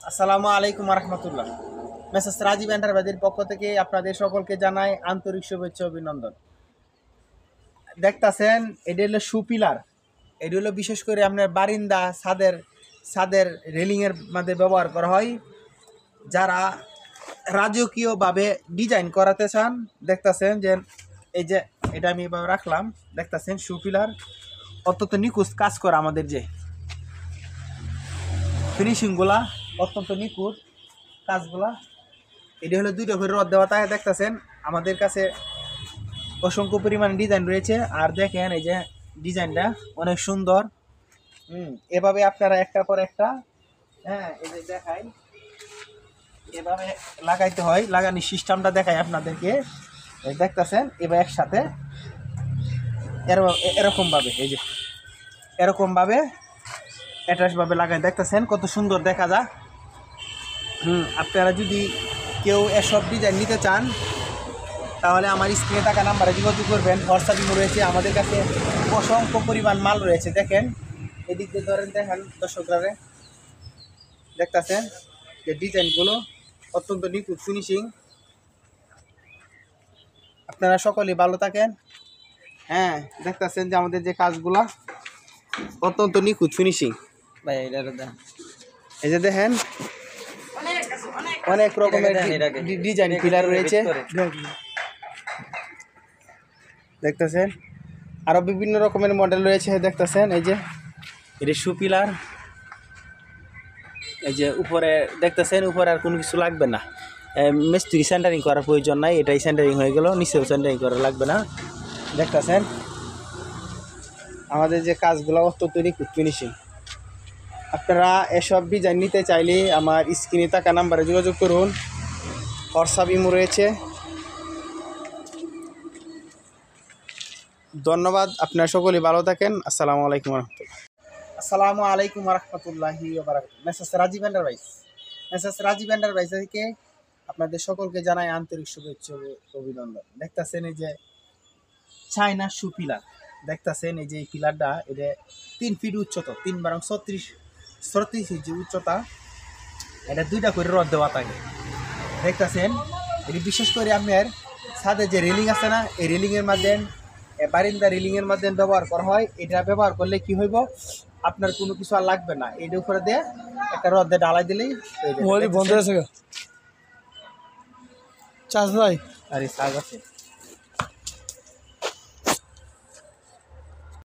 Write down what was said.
আসসালামু আলাইকুম রহমতুল্লাহ। মেসেজ রাজীব এন্টারপ্রাইজের পক্ষ থেকে আপনাদের সকলকে জানাই আন্তরিক শুভেচ্ছা অভিনন্দন। দেখতাছেন এটা হলো সুপিলার। এটা হলো বিশেষ করে আপনার বারিন্দা ছাদের রেলিংয়ের মধ্যে ব্যবহার করা হয়। যারা রাজকীয়ভাবে ডিজাইন করাতে চান, দেখতাছেন যে এই যে এটা আমি এভাবে রাখলাম, দেখতাছেন সুপিলার অত্যন্ত নিখুঁত কাজ করা। আমাদের যে ফিনিশিংগুলা অত্যন্ত নিখুঁত কাজগুলা। এটি হলো দুইটা করে রড দেওয়া, তাই দেখতেছেন আমাদের কাছে অসংখ্য পরিমাণ ডিজাইন রয়েছে। আর দেখেন এই যে ডিজাইনটা অনেক সুন্দর। এভাবে আপনারা একটার পর একটা, এই যে দেখাই, এভাবে লাগাইতে হয়। লাগানোর সিস্টেমটা দেখাই আপনাদেরকে। দেখতেছেন এবার একসাথে এরকমভাবে, এই যে এরকমভাবে অ্যাটাচভাবে লাগাই, দেখতেছেন কত সুন্দর দেখা যায়। আপনারা যদি কেউ এসব ডিজাইন নিতে চান তাহলে আমার স্ক্রিনে থাকা নাম্বারে যোগাযোগ করবেন। হোয়াটসঅ্যাপ ইমো রয়েছে। আমাদের কাছে অসংখ্য পরিমাণ মাল রয়েছে। দেখেন এদিক দিয়ে ধরেন, দেখেন দর্শকরা দেখতেছেন যে ডিজাইনগুলো অত্যন্ত নিখুঁত ফিনিশিং। আপনারা সকলেই ভালো থাকেন। দেখতেছেন যে আমাদের যে কাজগুলা অত্যন্ত নিখুঁত ফিনিশিং। ভাই এই যে দেখেন অনেক রকমের ডিজাইন পিলার রয়েছে, দেখতেছেন। আরো বিভিন্ন রকমের মডেল রয়েছে, দেখতেছেন। এই যে এটি সুপিলার। এই যে উপরে দেখতেছেন, উপরে আর কোনো কিছু লাগবে না, মিস্ত্রি সেন্টারিং করার প্রয়োজন নাই। এটাই সেন্টারিং হয়ে গেল, নিচেও সেন্টারিং করা লাগবে না। দেখতেছেন আমাদের যে কাজগুলো অত্যন্ত নিখুঁত ফিনিশিং। আপনারা এসব ডিজাইন নিতে চাইলে আমার স্ক্রিনে থাকা নাম্বারে যোগাযোগ করুন। হোয়াটসঅ্যাপ ইমো রয়েছে। ধন্যবাদ। আপনারা সকলেই ভালো থাকেন। আসসালামু আলাইকুম রহমতুল্লাহ। আসসালামু আলাইকুম রহমতুল্লাহি ওয়া বারাকাতুহু। মেসেজ রাজীব এন্টারপ্রাইজ থেকে আপনাদের সকলকে জানাই আন্তরিক শুভেচ্ছা অভিনন্দন। দেখতেছেন এই যে চায়না সুপিলার, দেখতেছেন এই যে এই পিলারটা, এটা 3 ফিট উচ্চতা, 3×36 ইঞ্চি উচ্চতা। এটা দুইটা করে রড দেওয়া থাকে, দেখতেছেন। এটি বিশেষ করে আপনার ছাদে যে রেলিং আছে না, এই রেলিংয়ের মাধ্যমে, বারিন্দা রেলিংয়ের মাধ্যমে ব্যবহার করা হয়। এটা ব্যবহার করলে কি হইব, আপনার কোনো কিছু আর লাগবে না। এটার উপরে দিয়ে একটা রড দিয়ে ঢালাই দিলেই বন্ধ আছে। চার্জ নাই, আরে চার্জ আছে।